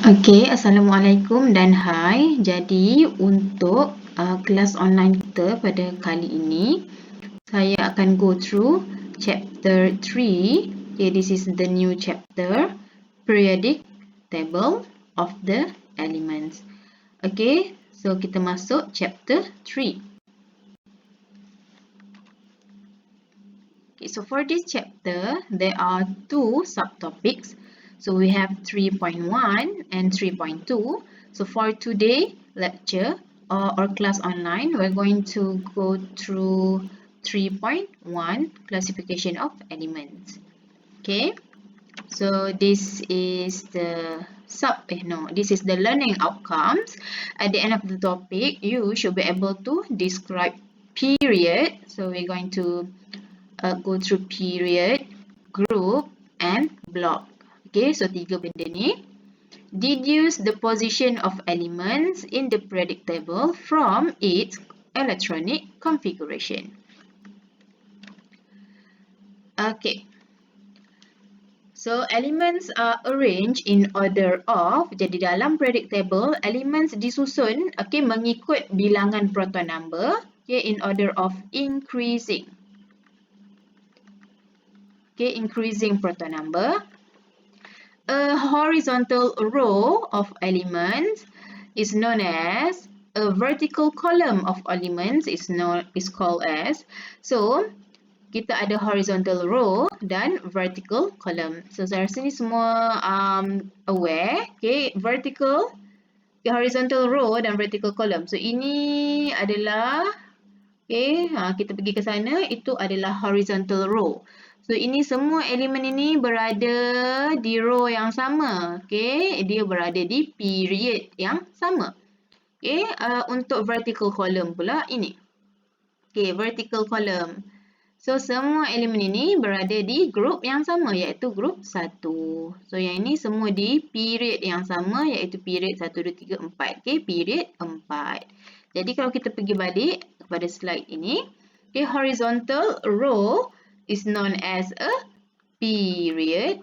Okey, Assalamualaikum dan hai. Jadi untuk kelas online kita pada kali ini, saya akan go through chapter 3. Okay, this is the new chapter, periodic table of the elements. Okay, so kita masuk chapter 3. Okay, so for this chapter, there are two subtopics. So we have 3.1 and 3.2. So for today lecture or class online, we're going to go through 3.1 classification of elements. Okay, so this is the this is the learning outcomes. At the end of the topic, you should be able to describe period. So we're going to go through period, group and block. Okay, so tiga benda ni. Deduce the position of elements in the periodic table from its electronic configuration. Okay. So elements are arranged in order of, jadi dalam periodic table, elements disusun mengikut bilangan proton number, in order of increasing. Increasing proton number. A horizontal row of elements is known as, a vertical column of elements is called as. So kita ada horizontal row dan vertical column. So saya rasa ni semua aware. Vertical, horizontal row dan vertical column. So ini adalah kita pergi ke sana, itu adalah horizontal row. So ini semua elemen ini berada di row yang sama. Dia berada di period yang sama. Untuk vertical column pula ini. Vertical column. So semua elemen ini berada di group yang sama, iaitu group 1. So yang ini semua di period yang sama, iaitu period 1, 2, 3, 4. Period 4. Jadi kalau kita pergi balik kepada slide ini, horizontal row is known as a period.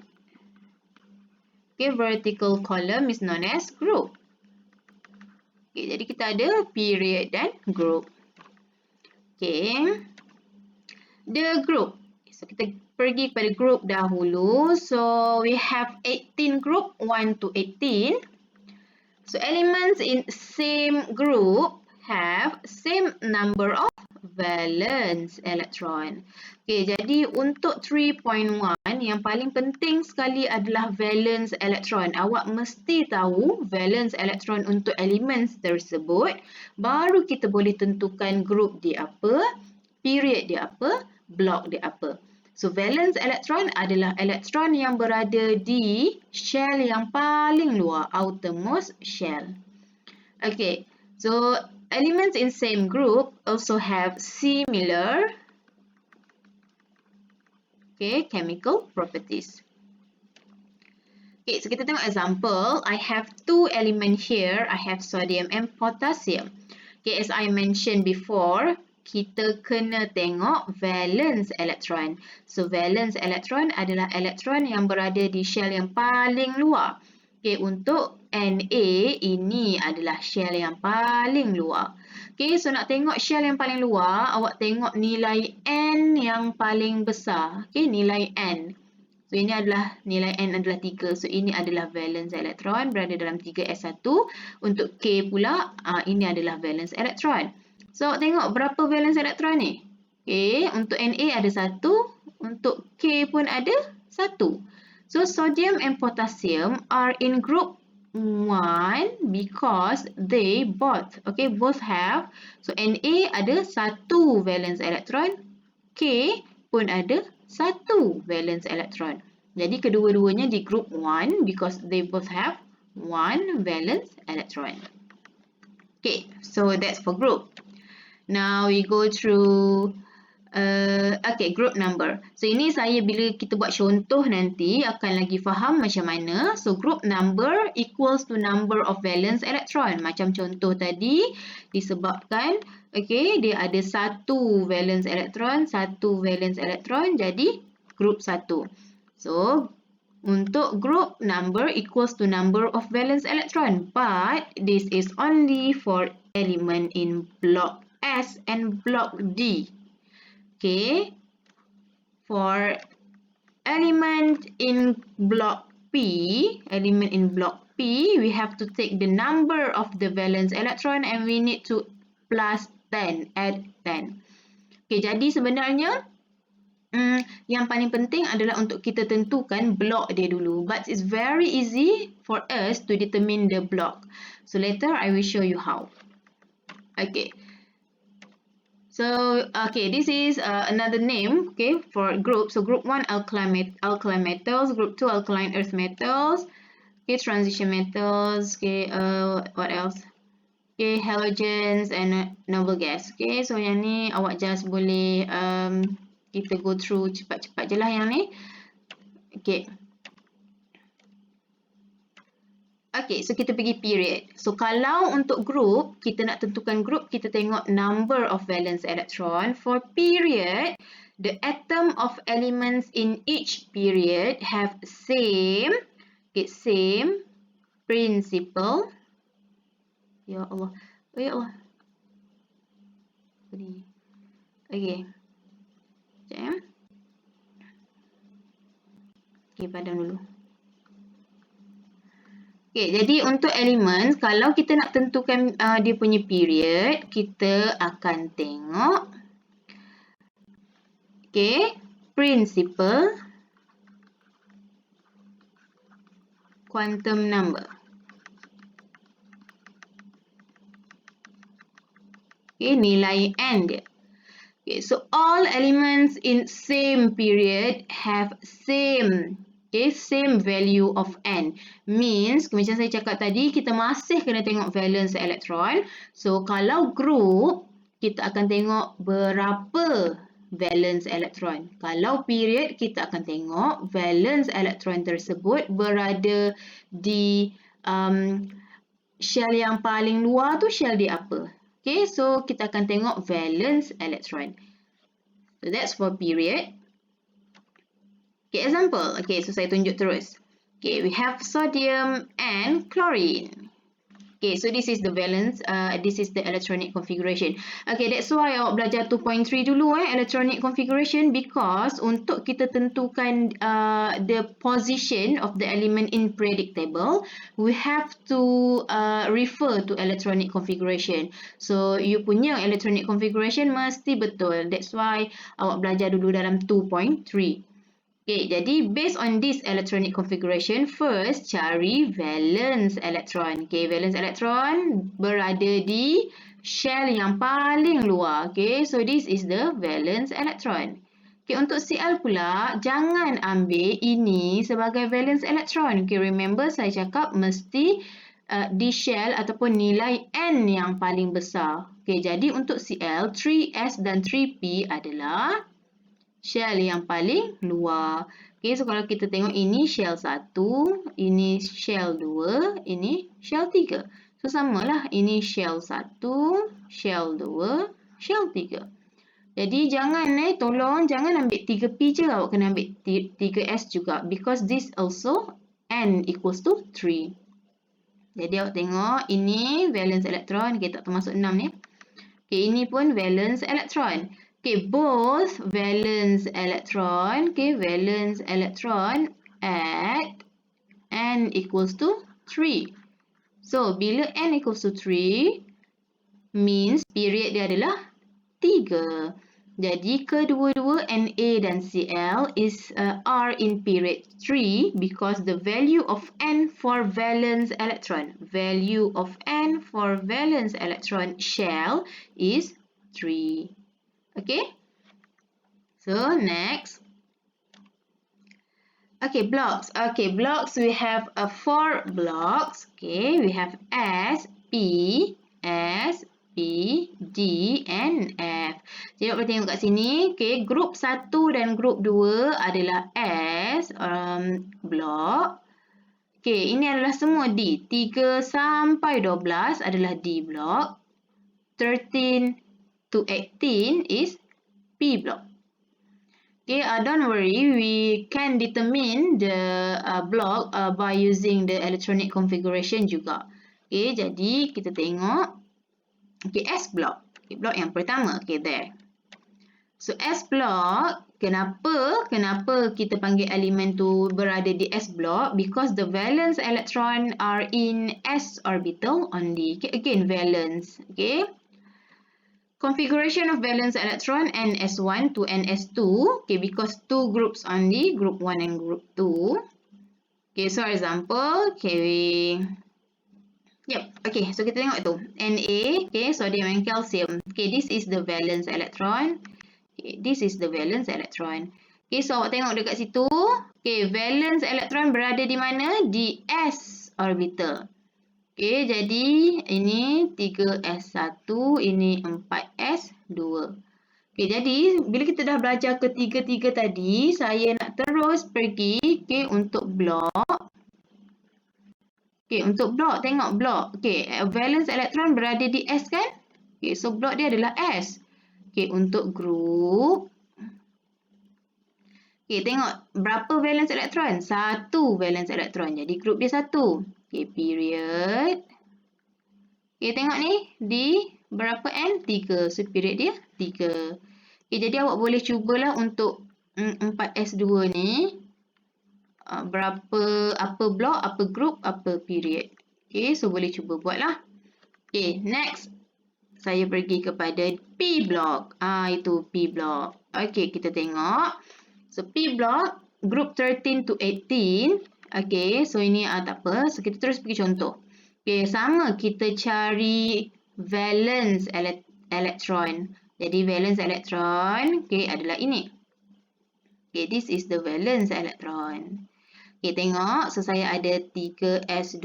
Vertical column is known as group. Jadi kita ada period dan group. The group. So kita pergi kepada group dahulu. So we have 18 group, 1 to 18. So elements in same group have same number of valence electron. Jadi untuk 3.1 yang paling penting sekali adalah valence electron. Awak mesti tahu valence electron untuk elements tersebut. Baru kita boleh tentukan group dia apa, period dia apa, block dia apa. So valence electron adalah elektron yang berada di shell yang paling luar, outermost shell. So elements in same group also have similar chemical properties. So kita tengok example. I have two elements here. I have sodium and potassium. As I mentioned before, kita kena tengok valence electron. So valence electron adalah elektron yang berada di shell yang paling luar. Untuk Na ini adalah shell yang paling luar. So nak tengok shell yang paling luar, awak tengok nilai N yang paling besar. Nilai N. So ini adalah nilai N adalah 3. So ini adalah valence electron berada dalam 3s1. Untuk K pula, ini adalah valence electron. So tengok berapa valence electron ni. Untuk Na ada 1, untuk K pun ada 1. So sodium and potassium are in group 1 because they both have. So Na ada 1 valence electron, K pun ada 1 valence electron. Jadi kedua-duanya di group 1 because they both have 1 valence electron. So that's for group. Now we go through group number. So ini saya bila kita buat contoh nanti akan lagi faham macam mana. So group number equals to number of valence electron. Macam contoh tadi disebabkan dia ada 1 valence electron, 1 valence electron, jadi group 1. So Untuk group, number equals to number of valence electron, but this is only for element in block S and block D. Okay, for element in block P, we have to take the number of the valence electron and we need to plus 10, add 10. Okay, jadi sebenarnya yang paling penting adalah untuk kita tentukan block dia dulu. But it's very easy for us to determine the block. So later I will show you how. Okay. So, okay, this is another name, okay, for group. So group 1, alkaline metals. Group 2, alkaline earth metals. Okay, transition metals. Okay, what else? Okay, halogens and noble gas. Okay, so yang ni awak just boleh kita go through cepat-cepat je lah yang ni. Okay. Okay, so kita pergi period. So kalau untuk group, kita nak tentukan group, kita tengok number of valence electron. For period, the atom of elements in each period have same principle. Ya Allah. Oh ya Allah. Okay. Sekejap ya. Okay, padam dulu. Okay, jadi untuk elemen, kalau kita nak tentukan dia punya period, kita akan tengok principle quantum number. Okay, nilai N dia. Okay, so all elements in same period have same value of N. Means, macam saya cakap tadi, kita masih kena tengok valence electron. So, kalau group, kita akan tengok berapa valence electron. Kalau period, kita akan tengok valence electron tersebut berada di shell yang paling luar tu shell dia apa. Okay, so kita akan tengok valence electron. So, that's for period. Okay, example. Okay, so saya tunjuk terus. Okay, we have sodium and chlorine. Okay, so this is the valence, this is the electronic configuration. Okay, that's why awak belajar 2.3 dulu electronic configuration, because untuk kita tentukan the position of the element in periodic table, we have to refer to electronic configuration. So, you punya electronic configuration mesti betul. That's why awak belajar dulu dalam 2.3. Okay, jadi based on this electronic configuration, first cari valence electron. Okay, valence electron berada di shell yang paling luar. Okay, so this is the valence electron. Okay, untuk Cl pula, jangan ambil ini sebagai valence electron. Okay, remember saya cakap mesti di shell ataupun nilai N yang paling besar. Okay, jadi untuk Cl, 3s dan 3p adalah shell yang paling luar. Okay, so kalau kita tengok ini shell 1, ini shell 2, ini shell 3. So samalah, ini shell 1, shell 2, shell 3. Jadi tolong jangan ambil 3p je, awak kena ambil 3s juga, because this also N equals to 3. Jadi awak tengok ini valence electron, kita tak termasuk 6 ni. Okay, ini pun valence electron. Okay, both valence electron, at N equals to 3. So, bila N equals to 3, means period dia adalah 3. Jadi, kedua-dua Na dan Cl are in period 3 because the value of N for valence electron, shell is 3. Okay, so next. Okay, blocks. Okay, blocks, we have 4 blocks. Okay, we have S, P, D, and F. Jadi, awak boleh tengok kat sini. Okay, group 1 dan group 2 adalah S, block. Okay, ini adalah semua D. 3 sampai 12 adalah D block. 13 to 18 is P block. Okay, don't worry, we can determine the block by using the electronic configuration juga. Okay, jadi kita tengok. Okay, S block. Okay, block yang pertama. Okay, there. So, S block, kenapa kita panggil elemen tu berada di S block? Because the valence electron are in S orbital only. Okay, again, valence. Okay. Configuration of valence electron NS1 to NS2. Okay, because two groups only, group 1 and group 2. Okay, so example, okay, okay, so kita tengok tu. Na, okay, sodium and calcium. Okay, this is the valence electron. Okay, this is the valence electron. Okay, so awak tengok dekat situ. Okay, valence electron berada di mana? Di S orbital. Okay, jadi ini 3S1, ini 4S2. Okay, jadi bila kita dah belajar ketiga-tiga tadi, saya nak terus pergi untuk blok. Okay, untuk blok, tengok blok. Okay, valence electron berada di S kan? Okay, so blok dia adalah S. Okay, untuk group. Okay, tengok berapa valence electron? 1 valence electron. Jadi group dia 1. Okay, period. Okay, tengok ni di berapa N? 3. So, period dia 3. Okay, jadi awak boleh cubalah untuk 4S2 ni. Berapa, apa blok, apa group, apa period. Okay, so boleh cuba buatlah. Okay, next. Saya pergi kepada P block. Itu P block. Okay, kita tengok. So, P block, group 13 to 18. Okay, so ini tak apa. So, kita terus pergi contoh. Okay, sama kita cari valence electron. Jadi, valence electron, okay, adalah ini. Okay, this is the valence electron. Okay, tengok. So, saya ada 3S2,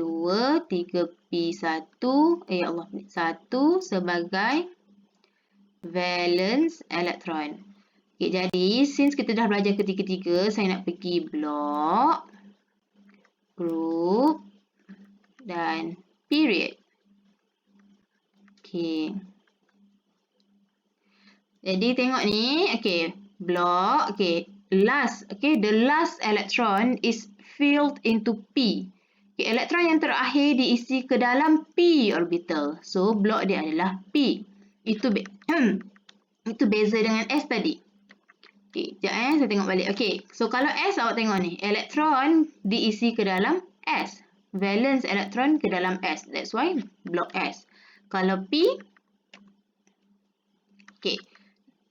3P1, ya Allah, 1 sebagai valence electron. Okay, jadi, since kita dah belajar ketiga-tiga, saya nak pergi blok, group, dan period. Okay. Jadi, tengok ni. Okay, blok. Okay, last. Okay, the last electron is filled into P. Okay, elektron yang terakhir diisi ke dalam P orbital. So, blok dia adalah P. Itu beza dengan S tadi. Okay, sekejap saya tengok balik. Okay, so kalau S awak tengok ni. Elektron diisi ke dalam S. Valence elektron ke dalam S. That's why blok S. Kalau P, okay,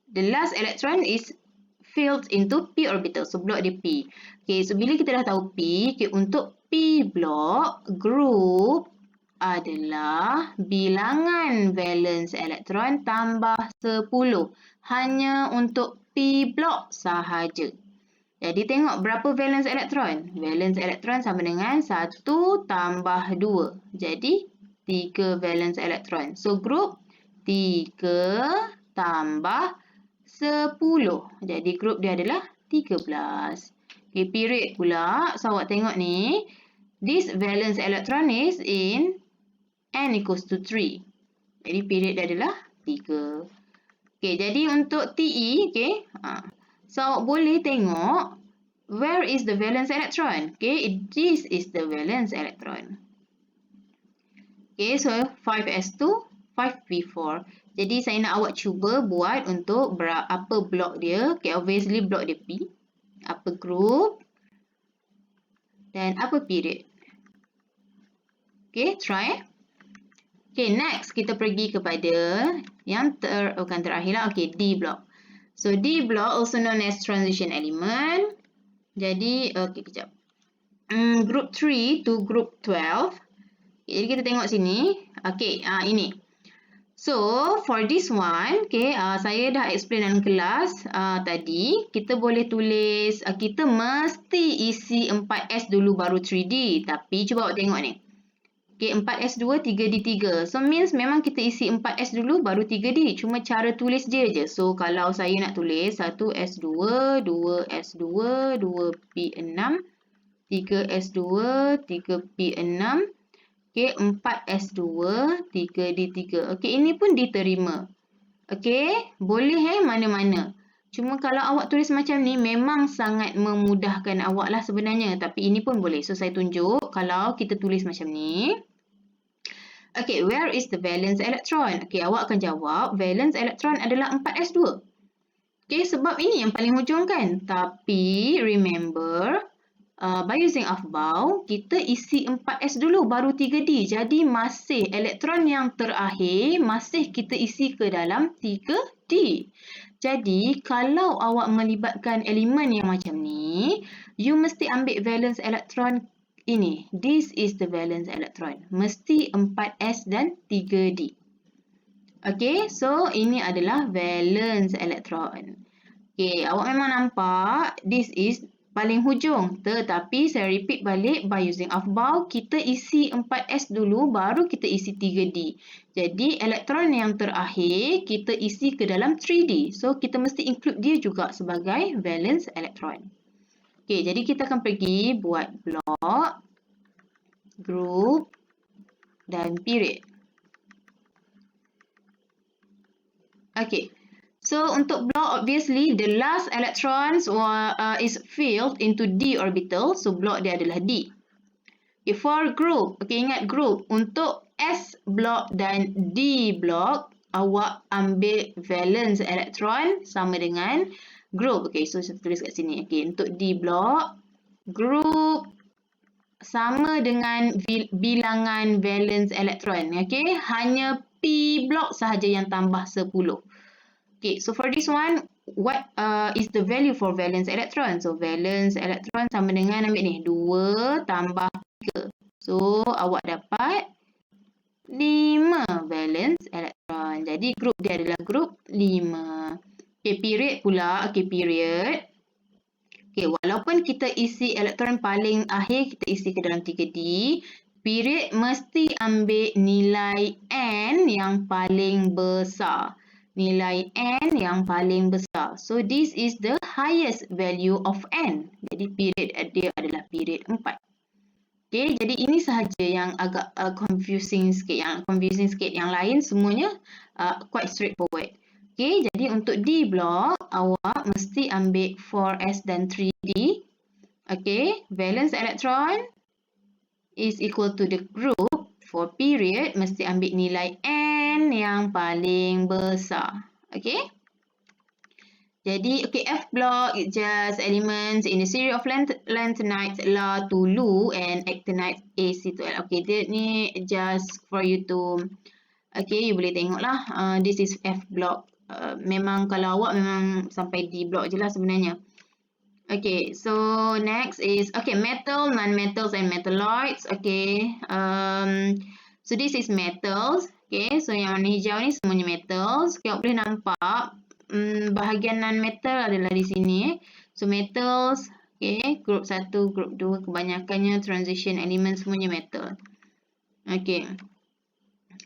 the last electron is filled into P orbital. So, blok dia P. Okay, so bila kita dah tahu P, okay, untuk P block, group adalah bilangan valence elektron tambah 10. Hanya untuk P block sahaja. Jadi, tengok berapa valence elektron. Valence elektron sama dengan 1 tambah 2. Jadi, 3 valence elektron. So, group 3 tambah 10. Jadi, group dia adalah 13. Okay, period pula. So, awak tengok ni. This valence electron is in N equals to 3. Jadi, period dia adalah 3. Okay, jadi untuk TE, okay. So, awak boleh tengok where is the valence electron. Okay, this is the valence electron. Okay, so 5S2, 5P4. Jadi, saya nak awak cuba buat untuk apa blok dia. Okay, obviously blok dia P. Apa group. Dan apa period. Okay, try. Okay, next kita pergi kepada yang bukan terakhir lah. Okay, D block. So, D block also known as transition element. Jadi, okay, kejap. Group 3 to group 12. Okay, jadi kita tengok sini. Okay, ini. So, for this one, okay, saya dah explain dalam kelas tadi. Kita boleh tulis, kita mesti isi 4S dulu baru 3D. Tapi, cuba awak tengok ni. Okay, 4S2, 3D3. So, means memang kita isi 4S dulu baru 3D. Cuma cara tulis dia je. So, kalau saya nak tulis 1S2, 2S2, 2P6, 3S2, 3P6. Okay, 4S2, 3D3. Okay, ini pun diterima. Okay, boleh mana-mana. Cuma kalau awak tulis macam ni memang sangat memudahkan awak lah sebenarnya. Tapi ini pun boleh. So, saya tunjuk kalau kita tulis macam ni. Okay, where is the valence electron? Okay, awak akan jawab valence electron adalah 4s2. Okay, sebab ini yang paling hujung kan. Tapi remember, by using afbau, kita isi 4s dulu baru 3d. Jadi masih elektron yang terakhir masih kita isi ke dalam 3d. Jadi kalau awak melibatkan elemen yang macam ni, you mesti ambil valence electron ini. This is the valence electron. Mesti 4s dan 3d. Okay, so ini adalah valence electron. Okay, awak memang nampak this is paling hujung. Tetapi saya repeat balik, by using afbau, kita isi 4s dulu baru kita isi 3d. Jadi elektron yang terakhir kita isi ke dalam 3d. So kita mesti include dia juga sebagai valence electron. Okay, jadi kita akan pergi buat blok, group dan period. Okay. So, untuk blok, obviously, the last electrons is filled into D orbital. So, blok dia adalah D. Okay, for group, okay, ingat group. Untuk S blok dan D blok, awak ambil valence electron sama dengan group. Okay, so saya tulis kat sini. Okay, untuk D blok, group sama dengan bilangan valence electron. Okay, hanya P blok sahaja yang tambah 10. Okay, so for this one, what is the value for valence electron? So, valence electron sama dengan, ambil ni, 2 tambah 3. So, awak dapat 5 valence electron. Jadi, grup dia adalah grup 5. Okay, period pula. Okay, period. Okay, walaupun kita isi elektron paling akhir, kita isi ke dalam 3D, period mesti ambil nilai N yang paling besar. Nilai N yang paling besar. So, this is the highest value of N. Jadi, period dia adalah period 4. Okay, jadi ini sahaja yang agak confusing sikit. Yang lain semuanya quite straightforward. Okay, jadi untuk D block, awak mesti ambil 4s dan 3d. Okay, valence electron is equal to the group. For period, mesti ambil nilai N yang paling besar. Okay. Jadi, okay, F block is just elements in a series of lanthanides La to Lu and actinides AC to L. Okay, dia ni just for you to, okay, you boleh tengok lah. This is F block. Memang kalau awak memang sampai D block je lah sebenarnya. Okay, so next is, okay, metal, non-metals and metalloids. Okay, so this is metals. Okay, so yang warna hijau ni semuanya metals. Okay, awak boleh nampak bahagian non-metal adalah di sini. So, metals, okay, group 1, group 2, kebanyakannya transition element semuanya metal. Okay.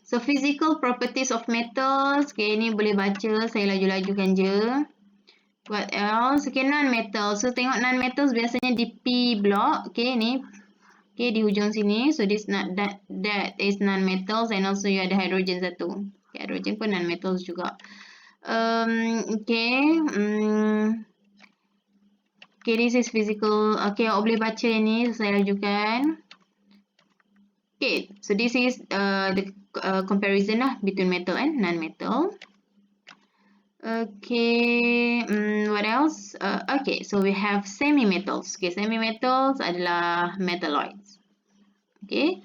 So, physical properties of metals. Okay, ni boleh baca. Saya laju-lajukan je. What else? Okay, non-metals. So, tengok non-metals biasanya di P block. Okay, ni. Okay, di hujung sini. So, this not that is non-metals and also you ada hydrogen satu. Okay, hydrogen pun non-metals juga. Okay. Okay, this is physical. Okay, awak boleh baca ni. Saya lajukan. Okay, so this is the comparison lah between metal and non-metal. Okay, what else? Okay, so we have semi-metals. Okay, semi-metals adalah metalloids. Okay,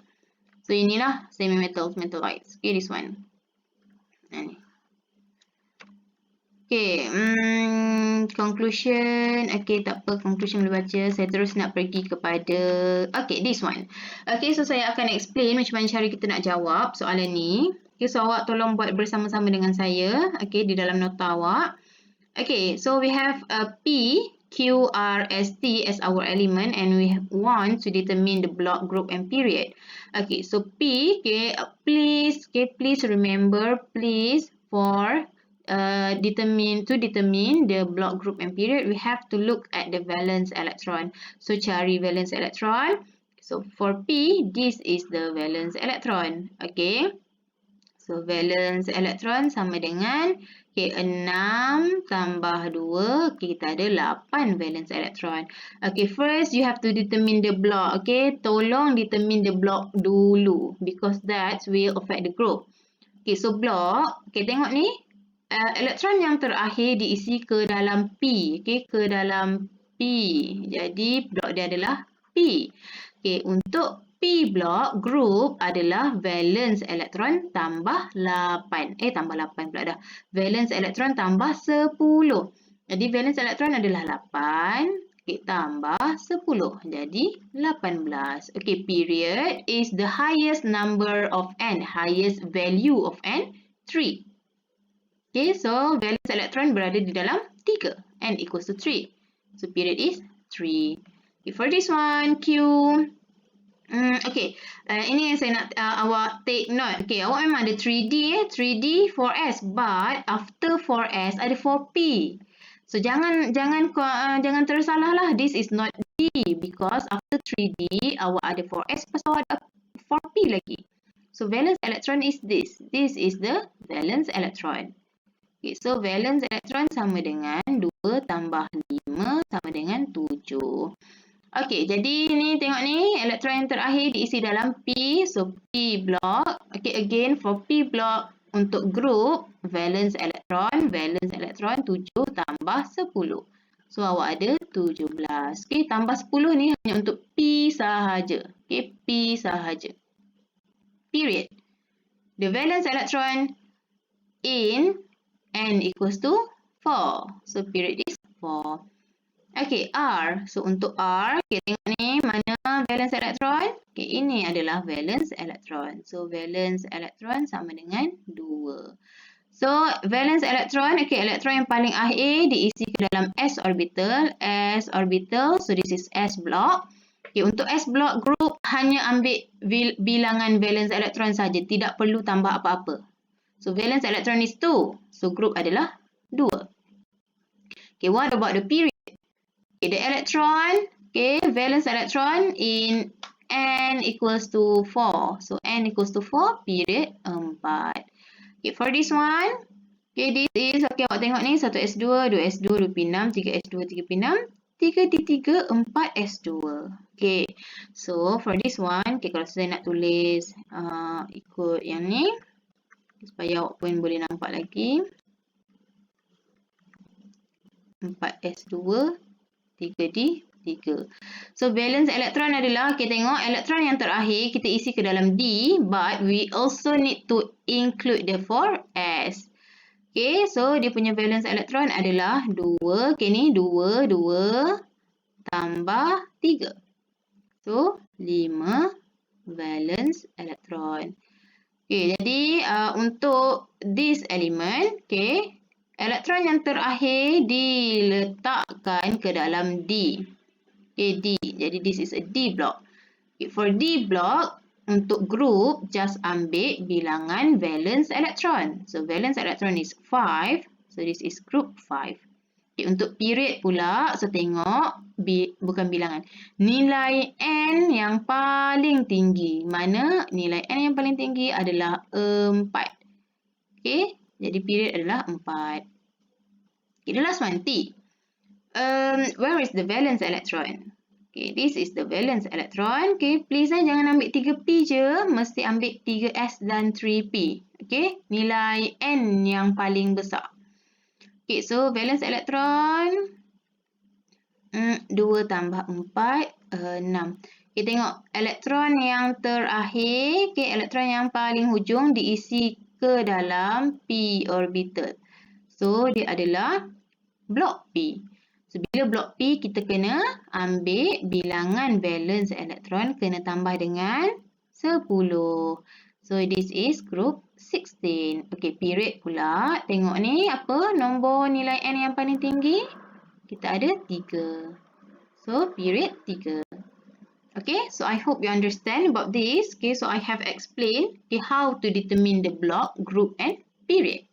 so inilah semi-metals, metalloids. Okay, this one. Ini. Okay, conclusion. Okay, tak apa, conclusion boleh baca. Saya terus nak pergi kepada, okay, this one. Okay, so saya akan explain macam mana cara kita nak jawab soalan ni. Okay, so awak tolong buat bersama-sama dengan saya. Okay, di dalam nota awak. Okay, so we have a P, Q, R, S, T as our element and we want to determine the block, group and period. Okay, so P, okay, please remember, please, for determine the block, group and period, we have to look at the valence electron. So, cari valence electron. So, for P, this is the valence electron. Okay. So, valence electron sama dengan, Okay, 6 tambah 2. Okay, kita ada 8 valence electron. Okay, first you have to determine the block. Okay, tolong determine the block dulu because that will affect the group. Okay, so block. Okay, tengok ni. Elektron yang terakhir diisi ke dalam P. Okay, ke dalam P. Jadi, blok dia adalah P. Okay, untuk P block, group adalah valence elektron tambah 8. Tambah 8 pula dah. Valence elektron tambah 10. Jadi, valence elektron adalah 8. Okay, tambah 10. Jadi, 18. Okay, period is the highest number of N. Highest value of N, 3. Okay, so valence elektron berada di dalam 3. N equals to 3. So, period is 3. Okay, for this one, Q. Okay, ini yang saya nak awak take note. Okay, awak memang ada 3D 3D 4S, but after 4S ada 4P. So jangan tersalah lah. This is not D because after 3D awak ada 4S plus awak ada 4P lagi. So valence electron is this. This is the valence electron. Okay, so valence electron sama dengan 2 tambah 5 sama dengan 7. Okay, jadi ni tengok ni elektron yang terakhir diisi dalam P. So P block. Okay, again for P block untuk group valence electron 7 tambah 10. So awak ada 17. Okay, tambah 10 ni hanya untuk P sahaja. Okay, P sahaja. Period. The valence electron in N equals to 4. So, period is 4. Okay, R. So, untuk R, okay, tengok ni mana valence electron. Okay, ini adalah valence electron. So, valence electron sama dengan 2. So, valence electron, okay, elektron yang paling akhir diisi ke dalam S orbital. S orbital, so this is S block. Okay, untuk S block group, hanya ambil bilangan valence electron saja. Tidak perlu tambah apa-apa. So, valence electron is 2. So, group adalah 2. Okay, what about the period? Okay, the electron, okay, valence electron in N equals to 4. So, N equals to 4, period 4. Okay, for this one, okay, this is, okay, awak tengok ni, 1S2, 2S2, 2P6, 3S2, 3P6, 3D3, 4S2. Okay, so, for this one, okay, kalau saya nak tulis ikut yang ni, supaya awak pun boleh nampak lagi. 4S2, 3D3. So, valence elektron adalah, kita tengok elektron yang terakhir kita isi ke dalam D, but we also need to include the 4S. Okay, so dia punya valence elektron adalah 2. Okay, ni 2 tambah 3. So, 5 valence elektron. Okay, jadi untuk this element, okay, elektron yang terakhir diletakkan ke dalam D. Okay, D. Jadi, this is a D block. Okay, for D block, untuk group, just ambil bilangan valence elektron. So, valence elektron is 5. So, this is group 5. Okay, untuk period pula, so tengok, bukan bilangan. Nilai N yang paling tinggi. Mana nilai N yang paling tinggi adalah 4. Okay, jadi period adalah 4. Okay, the last one, T. Where is the valence electron? Okay, this is the valence electron. Okay, please jangan ambil 3P je. Mesti ambil 3S dan 3P. Okay, nilai N yang paling besar. Okay, so valence electron 2 tambah 4, 6. Okay, tengok elektron yang terakhir, okay, elektron yang paling hujung diisi ke dalam P orbital. So, dia adalah blok P. So, bila blok P, kita kena ambil bilangan valence elektron kena tambah dengan 10. So, this is group 16. Okay, period pula. Tengok ni, apa nombor nilai N yang paling tinggi? Kita ada 3. So, period 3. Okay, so I hope you understand about this. Okay, so I have explained how to determine the block, group, and period.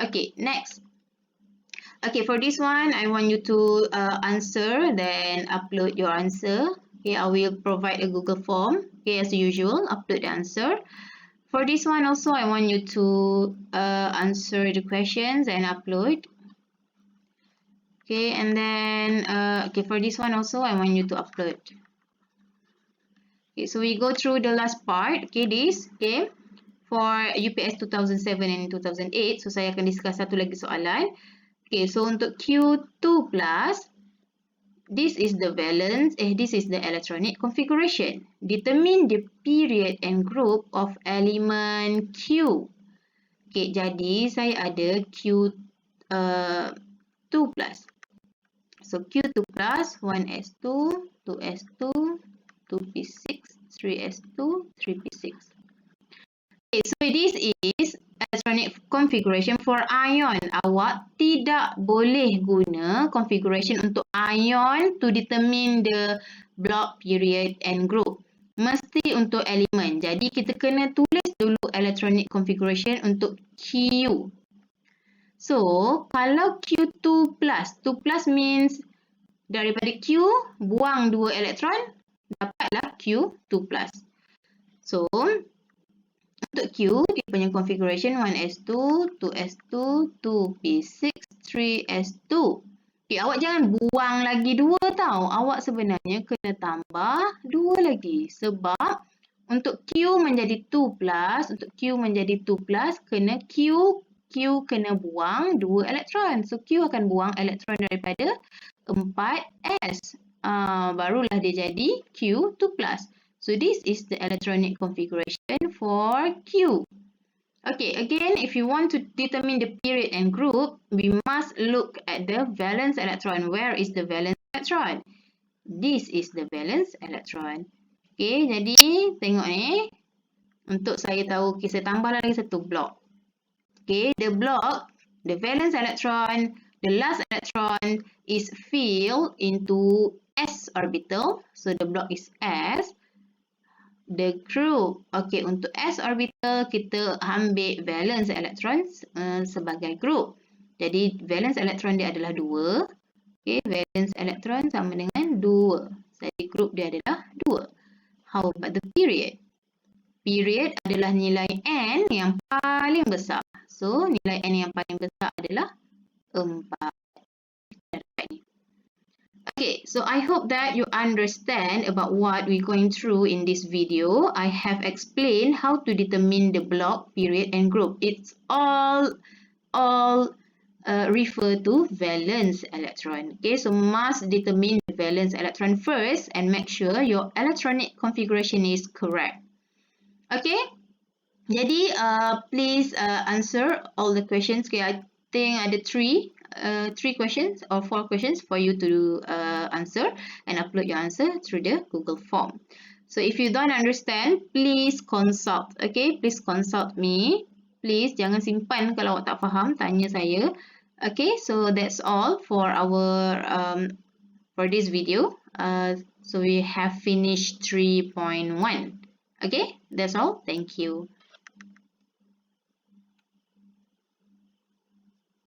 Okay, next. Okay, for this one, I want you to answer, then upload your answer. Okay, I will provide a Google form. Okay, as usual, upload the answer. For this one also, I want you to answer the questions and upload. Okay, and then okay, for this one also, I want you to upload. Okay, so we go through the last part. Okay, this. Okay, for UPS 2007 and 2008. So saya akan discuss satu lagi soalan. Okay, so untuk Q2 plus, this is the valence, this is the electronic configuration. Determine the period and group of element Q. Okay, jadi saya ada Q2 plus. So Q2 plus 1s2, 2s2, 2p6, 3s2, 3p6. Okay, so this is electronic configuration for ion. Awak tidak boleh guna configuration untuk ion to determine the block, period and group. Mesti untuk elemen. Jadi kita kena tulis dulu electronic configuration untuk Q. So, kalau Q2 plus, 2 plus means daripada Q, buang 2 elektron, dapatlah Q2 plus. So, untuk Q, dia punya configuration 1s2, 2s2, 2p6, 3s2. Okay, awak jangan buang lagi 2 tau. Awak sebenarnya kena tambah 2 lagi. Sebab untuk Q menjadi 2 plus, untuk Q menjadi 2 plus, kena Q kena buang 2 elektron. So, Q akan buang elektron daripada 4s. Barulah dia jadi Q2 plus. So this is the electronic configuration for Q. Okay, again, if you want to determine the period and group, we must look at the valence electron. Where is the valence electron? This is the valence electron. Okay, jadi tengok ni. Untuk saya tahu, okay, saya tambah lagi satu block. Okay, the block, the valence electron, the last electron is filled into s orbital. So the block is S. The group, okay, untuk S orbital kita ambil valence electrons sebagai group. Jadi valence electron dia adalah 2. Okay, valence electron sama dengan 2. Jadi group dia adalah 2. How about the period? Period adalah nilai N yang paling besar. So, nilai N yang paling besar adalah 4. Okay, so I hope that you understand about what we're going through in this video. I have explained how to determine the block, period, and group. It's all refer to valence electron. Okay, so must determine the valence electron first and make sure your electronic configuration is correct. Okay, jadi please answer all the questions. Okay, I think ada 3 questions or 4 questions for you to answer and upload your answer through the Google form. So if you don't understand, please consult. Okay, please consult me. Please jangan simpan kalau awak tak faham, tanya saya. Okay, so that's all for our for this video. So we have finished 3.1. Okay, that's all. Thank you.